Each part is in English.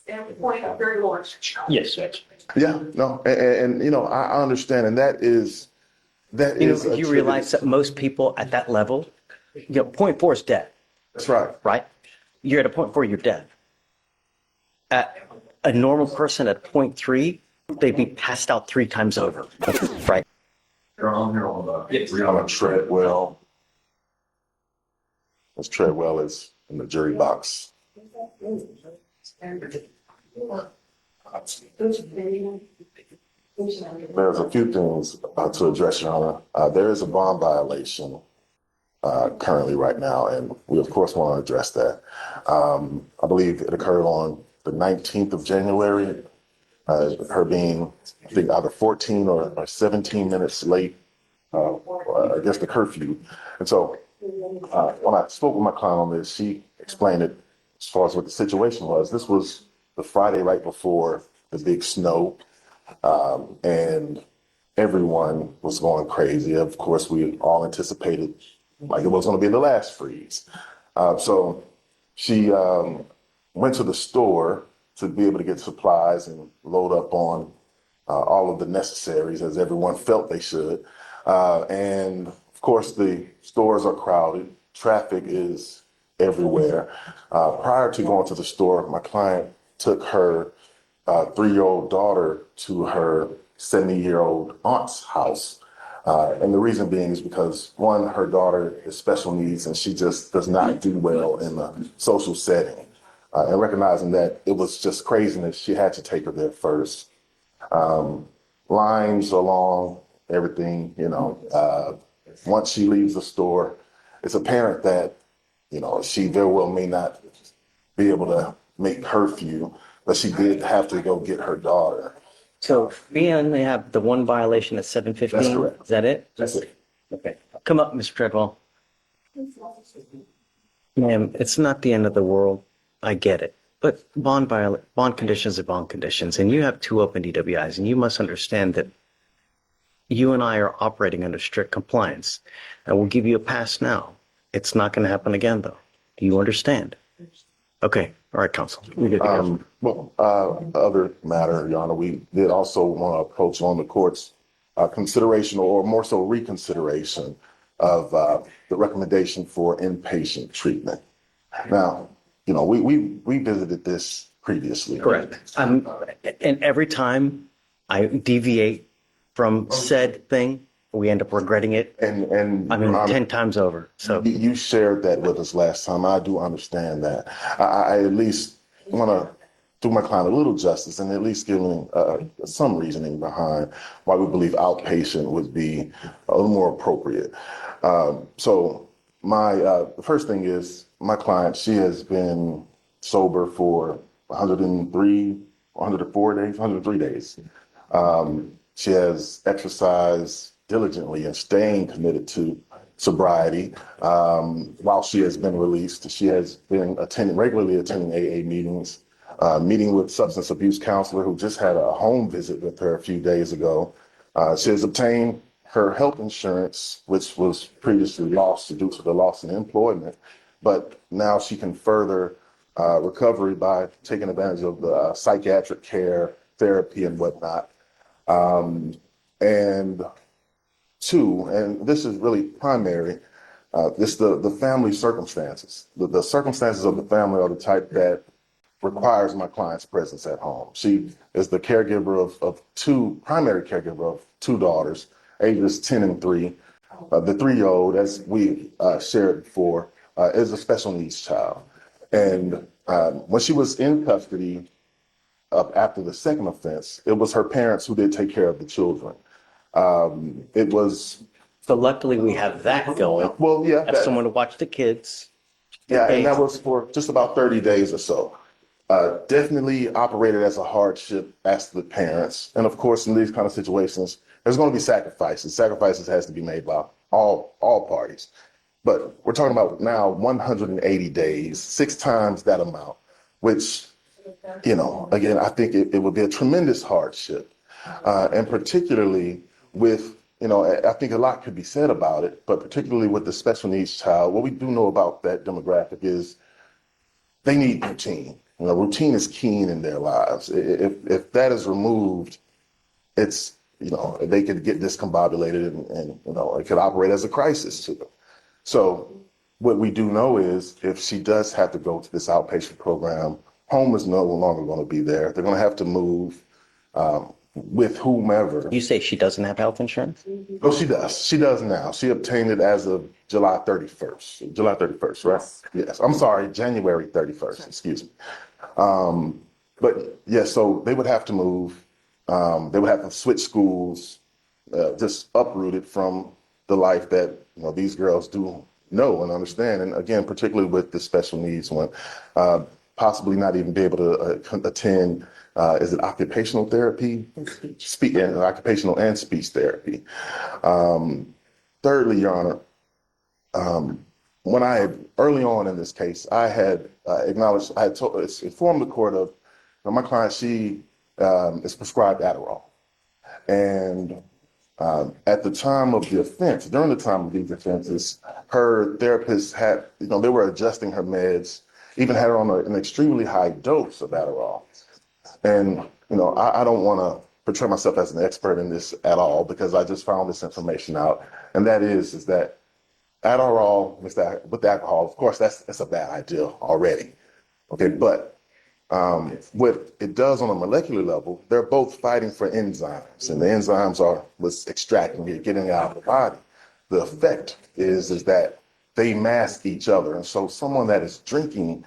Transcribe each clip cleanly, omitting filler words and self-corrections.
standpoint, very large. Yes, yes. Yeah, no, and you know, I understand, and that is You realize that most people at that level, point four is dead, That's right. right? You're at a point four, you're dead. At a normal person at point three, they'd be passed out 3 times over, right? I'm here on a Treadwell. This Treadwell is in the jury box. There's a few things to address, Your Honor. There is a bond violation currently right now, and we of course want to address that. I believe it occurred on the 19th of January. Her being, I think, either 14 or 17 minutes late, I guess the curfew. And so when I spoke with my client on this, she explained it as far as what the situation was. This was the Friday right before the big snow, and everyone was going crazy. Of course, we all anticipated like it was going to be the last freeze. So she went to the store to be able to get supplies and load up on all of the necessaries, as everyone felt they should. And of course, the stores are crowded. Traffic is everywhere. Prior to going to the store, my client took her 3-year-old daughter to her 70-year-old aunt's house. And the reason being is because, one, her daughter is special needs and she just does not do well in a social setting. And recognizing that it was just craziness, she had to take her there first. Lines along, everything, once she leaves the store, it's apparent that, she very well may not be able to make curfew, but she did have to go get her daughter. So we only have the one violation at 7:15. That's correct. Is that it? That's it. Okay. Come up, Mr. Treadwell. Ma'am, it's not the end of the world. I get it. But bond conditions are bond conditions, and you have 2 open DWIs, and you must understand that you and I are operating under strict compliance. And we'll give you a pass now. It's not going to happen again, though. Do you understand? Okay. All right, counsel. Other matter, Your Honor, we did also want to approach on the court's consideration, or more so reconsideration, of the recommendation for inpatient treatment. Now, we visited this previously. Correct. And every time I deviate from said thing, we end up regretting it. And 10 times over. So you shared that with us last time. I do understand that. I at least want to do my client a little justice and at least give him some reasoning behind why we believe outpatient would be a little more appropriate. So the first thing is my client, she has been sober for 103 days. She has exercised diligently and staying committed to sobriety. While she has been released, she has been regularly attending AA meetings, meeting with substance abuse counselor who just had a home visit with her a few days ago. She has obtained her health insurance, which was previously lost due to the loss in employment, but now she can further recovery by taking advantage of the psychiatric care, therapy, and whatnot. And 2, and this is really primary, the family circumstances. The circumstances of the family are the type that requires my client's presence at home. She is the caregiver primary caregiver of 2 daughters, ages 10 and 3. The 3-year-old, as we shared before, is a special needs child. And when she was in custody after the second offense, it was her parents who did take care of the children. So luckily we have that going. Well, yeah. Have someone to watch the kids. Yeah, and that was for just about 30 days or so. Definitely operated as a hardship as the parents. And of course, in these kind of situations, there's going to be sacrifices. Sacrifices has to be made by all parties. But we're talking about now 180 days, 6 times that amount, which, again, I think it would be a tremendous hardship. And particularly with, I think a lot could be said about it, but particularly with the special needs child, what we do know about that demographic is they need routine. routine is keen in their lives. If that is removed, it's, they could get discombobulated and it could operate as a crisis to them. So what we do know is if she does have to go to this outpatient program, home is no longer going to be there. They're going to have to move with whomever. You say she doesn't have health insurance? Oh, she does. She does now. She obtained it as of July 31st. July 31st, right? Yes. I'm sorry, January 31st. Excuse me. But yeah, so they would have to move. They would have to switch schools, just uprooted from the life that these girls do know and understand. And again, particularly with the special needs one, possibly not even be able to attend. Is it occupational therapy? Occupational and speech therapy. Thirdly, Your Honor, when early on in this case, I had acknowledged, I had informed the court of my client, she is prescribed Adderall. And at the time of the offense, during the time of these offenses, her therapist had, they were adjusting her meds, even had her on an extremely high dose of Adderall. And, I don't want to portray myself as an expert in this at all because I just found this information out. And that is that Adderall with alcohol, of course, that's a bad idea already. Okay, but what it does on a molecular level, they're both fighting for enzymes, and the enzymes are what's extracting it, getting it out of the body. The effect is that they mask each other. And so someone that is drinking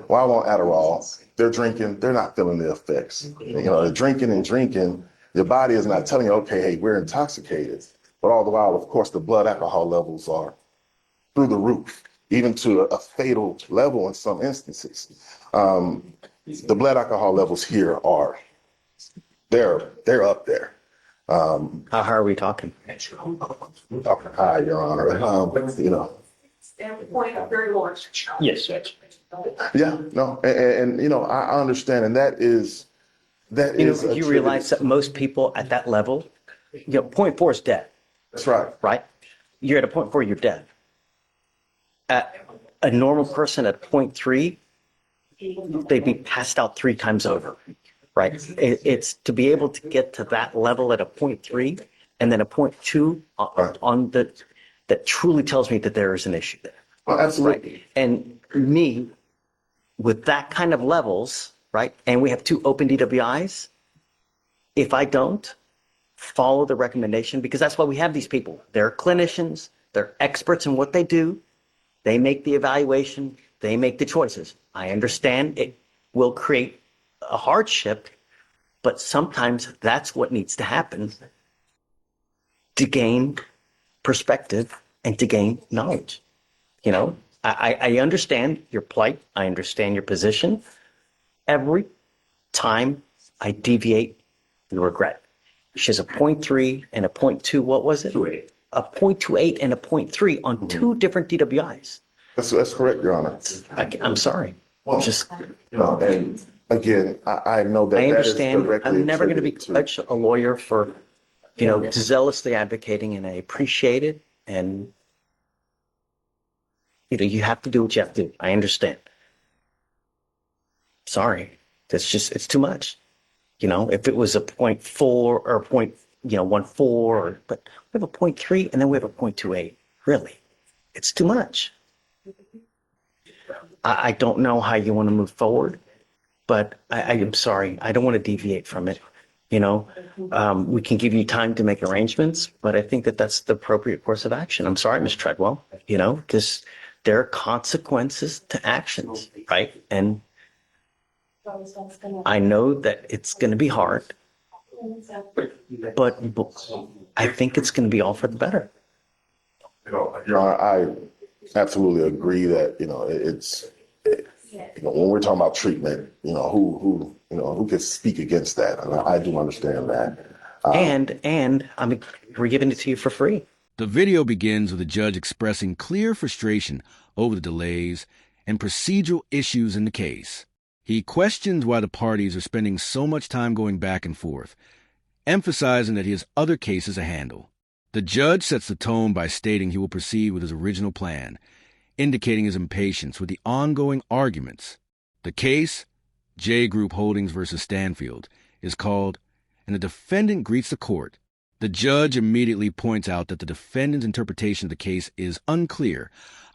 while on Adderall, they're drinking, they're not feeling the effects. They're drinking and drinking. Your body is not telling you, okay, hey, we're intoxicated. But all the while, of course, the blood alcohol levels are through the roof, even to a fatal level in some instances. The blood alcohol levels here they're up there. How high are we talking? Talking high, Your Honor. Standpoint of very large. Yes. Yeah, no, and I understand, and that is You realize that most people at that level, 0.4 is dead. That's right. Right? You're at a 0.4, you're dead. At a normal person at 0.3, they'd be passed out 3 times over. Right? It's to be able to get to that level at a 0.3 and then a 0.2 on that truly tells me that there is an issue there. Well, absolutely. Right? And me, with that kind of levels, right, and we have 2 open DWIs, if I don't follow the recommendation, because that's why we have these people. They're clinicians, they're experts in what they do, they make the evaluation, they make the choices. I understand it will create a hardship, but sometimes that's what needs to happen to gain perspective and to gain knowledge. I understand your plight. I understand your position. Every time I deviate, you regret. She has a 0.3 and a 0.2. What was it? 2.8. A 0.28 and a 0.3 on 2 different DWIs. That's correct, Your Honor. I'm sorry. Well, Just and again, I know that I understand. That is directly I'm never going to be attributed such a lawyer for, zealously advocating, and I appreciate it. And you have to do what you have to do. I understand. Sorry, it's too much. If it was a 0.4 or 0.14, but we have a 0.3 and then we have a 0.28. Really, it's too much. I don't know how you want to move forward, but I am sorry. I don't want to deviate from it. We can give you time to make arrangements, but I think that that's the appropriate course of action. I'm sorry, Ms. Treadwell, because there are consequences to actions, right? And I know that it's going to be hard, but I think it's going to be all for the better. Your Honor, I absolutely agree that when we're talking about treatment, who can speak against that? And I do understand that. And we're giving it to you for free. The video begins with the judge expressing clear frustration over the delays and procedural issues in the case. He questions why the parties are spending so much time going back and forth, emphasizing that he has other cases to handle. The judge sets the tone by stating he will proceed with his original plan, indicating his impatience with the ongoing arguments. The case J Group Holdings versus Stanfield, is called And the Defendant Greets the Court. The judge immediately points out that the defendant's interpretation of the case is unclear,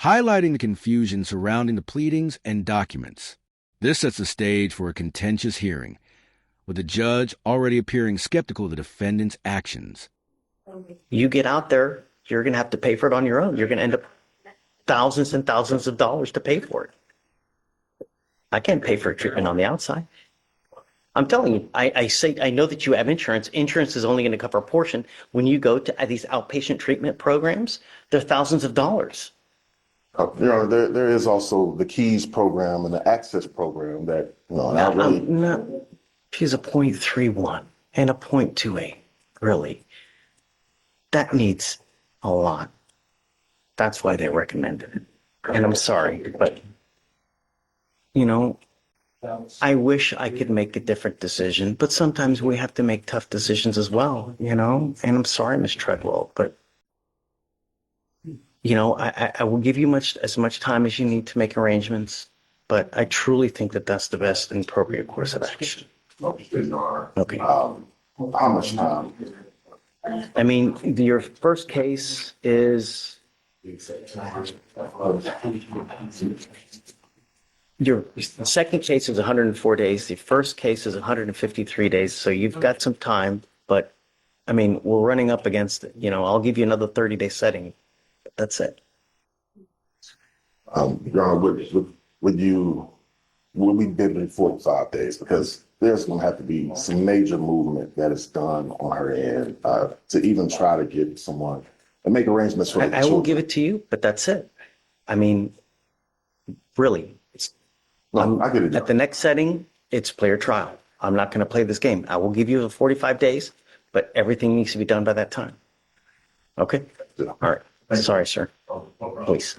highlighting the confusion surrounding the pleadings and documents. This sets the stage for a contentious hearing, with the judge already appearing skeptical of the defendant's actions. You get out there, you're going to have to pay for it on your own. You're going to end up thousands and thousands of dollars to pay for it. I can't pay for treatment on the outside. I'm telling you, I know that you have insurance. Insurance is only going to cover a portion. When you go to these outpatient treatment programs, they're thousands of dollars. Your Honor, there is also the KEYS program and the Access program that, and I really. She's a 0.31 and a 0.28. Really. That needs a lot. That's why they recommended it. And I'm sorry, but, I wish I could make a different decision, but sometimes we have to make tough decisions as well, and I'm sorry, Ms. Treadwell, but, I will give you as much time as you need to make arrangements, but I truly think that that's the best and appropriate course of action. Okay. How much time? I mean, your first case is your second case is 104 days. The first case is 153 days. So you've got some time, but I mean, we're running up against it. I'll give you another 30-day setting. But that's it. Your Honor, would we bid in 45 days? Because there's going to have to be some major movement that is done on her end to even try to get someone and make arrangements for the I will give it to you, but that's it. I mean, really, I get it. at the next setting, it's player trial. I'm not going to play this game. I will give you the 45 days, but everything needs to be done by that time. Okay? Yeah. All right. Sorry, sir. Please.